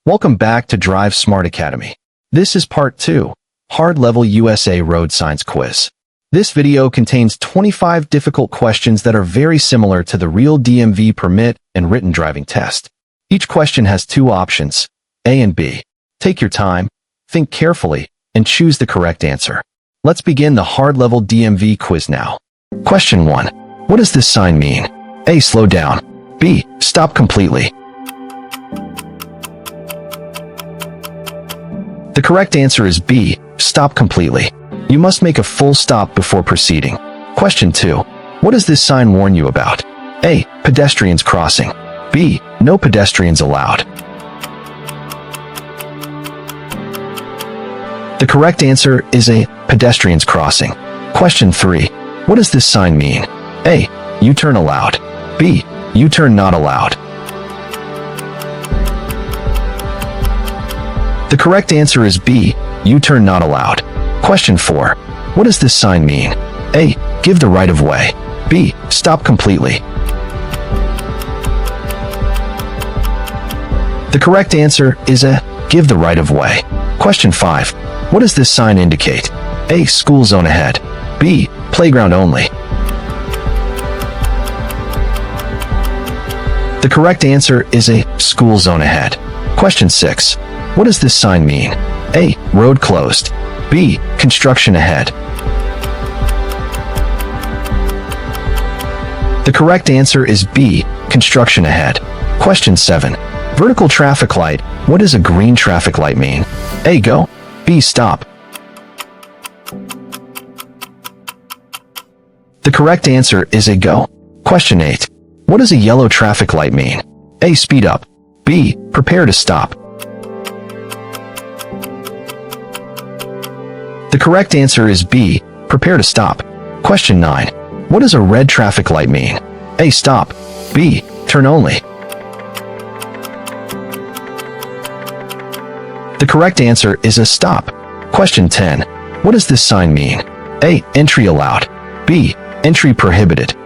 Welcome back to Drive Smart Academy. This is part 2, Hard Level USA Road Signs Quiz. This video contains 25 difficult questions that are very similar to the real DMV permit and written driving test. Each question has two options, A and B. Take your time, think carefully, and choose the correct answer. Let's begin the Hard Level DMV quiz now. Question 1. What does this sign mean? A. Slow down. B. Stop completely. The correct answer is B. Stop completely. You must make a full stop before proceeding. Question 2. What does this sign warn you about? A. Pedestrians crossing. B. No pedestrians allowed. The correct answer is A. Pedestrians crossing. Question 3. What does this sign mean? A. U-turn allowed. B. U-turn not allowed. The correct answer is B. U-turn not allowed. Question 4. What does this sign mean? A. Give the right of way. B. Stop completely. The correct answer is A. Give the right of way. Question 5. What does this sign indicate? A. School zone ahead. B. Playground only. The correct answer is A. School zone ahead. Question 6. What does this sign mean? A. Road closed. B. Construction ahead. The correct answer is B. Construction ahead. Question 7. Vertical traffic light. What does a green traffic light mean? A. Go. B. Stop. The correct answer is A. Go. Question 8. What does a yellow traffic light mean? A. Speed up. B. Prepare to stop. The correct answer is B. Prepare to stop. Question 9. What does a red traffic light mean? A. Stop. B. Turn only. The correct answer is A. Stop. Question 10. What does this sign mean? A. Entry allowed. B. Entry prohibited.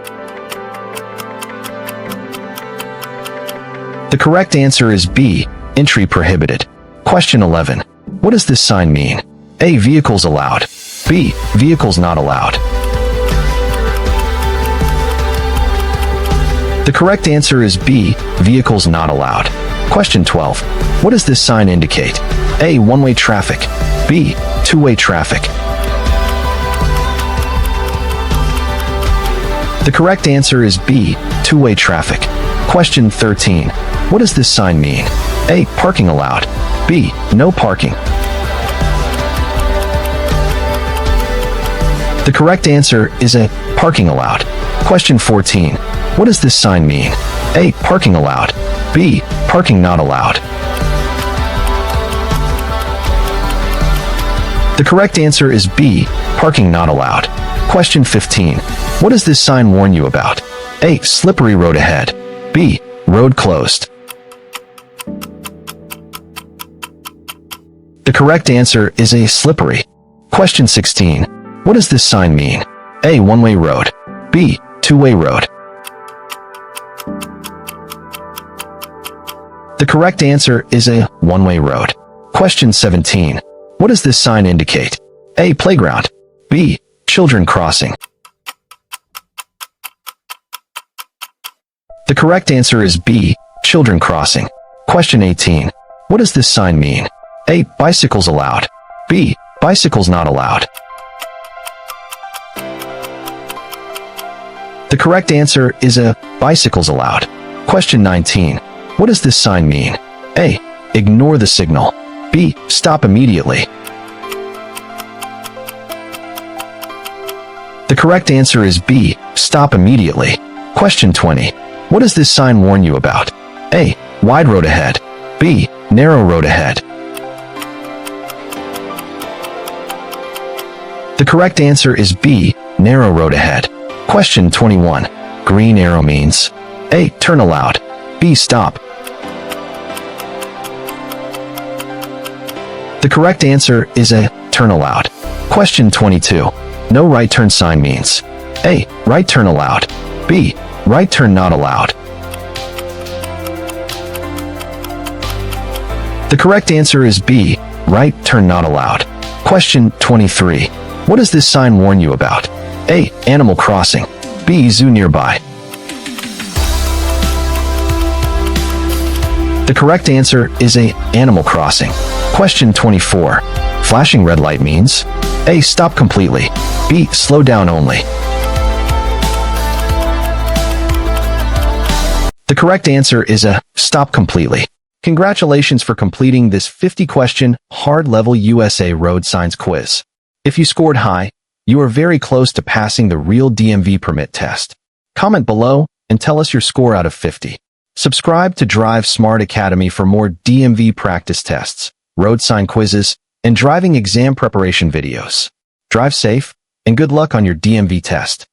The correct answer is B. Entry prohibited. Question 11. What does this sign mean? A. Vehicles allowed. B. Vehicles not allowed. The correct answer is B. Vehicles not allowed. Question 12. What does this sign indicate? A. One-way traffic. B. Two-way traffic. The correct answer is B. Two-way traffic. Question 13. What does this sign mean? A. Parking allowed. B. No parking. The correct answer is A. Parking allowed. Question 14. What does this sign mean? A. Parking allowed. B. Parking not allowed. The correct answer is B. Parking not allowed. Question 15. What does this sign warn you about? A. Slippery road ahead. B. Road closed. The correct answer is A. Slippery. Question 16. What does this sign mean? A. One-way road. B. Two-way road. The correct answer is A. One-way road. Question 17. What does this sign indicate? A. Playground. B. Children crossing. The correct answer is B. Children crossing. Question 18. What does this sign mean? A. Bicycles allowed. B. Bicycles not allowed. The correct answer is A. Bicycles allowed. Question 19. What does this sign mean? A. Ignore the signal. B. Stop immediately. The correct answer is B. Stop immediately. Question 20. What does this sign warn you about? A. Wide road ahead. B. Narrow road ahead. The correct answer is B. Narrow road ahead. Question 21. Green arrow means A. Turn allowed. B. Stop. The correct answer is A. Turn allowed. Question 22. No right turn sign means A. Right turn allowed. B. Right turn not allowed. The correct answer is B. Right turn not allowed. Question 23. What does this sign warn you about? A. Animal crossing. B. Zoo nearby. The correct answer is A. Animal crossing. Question 24. Flashing red light means A. Stop completely. B. Slow down only. The correct answer is A. Stop completely. Congratulations for completing this 50-question, hard-level USA road signs quiz. If you scored high, you are very close to passing the real DMV permit test. Comment below and tell us your score out of 50. Subscribe to Drive Smart Academy for more DMV practice tests, road sign quizzes, and driving exam preparation videos. Drive safe, and good luck on your DMV test.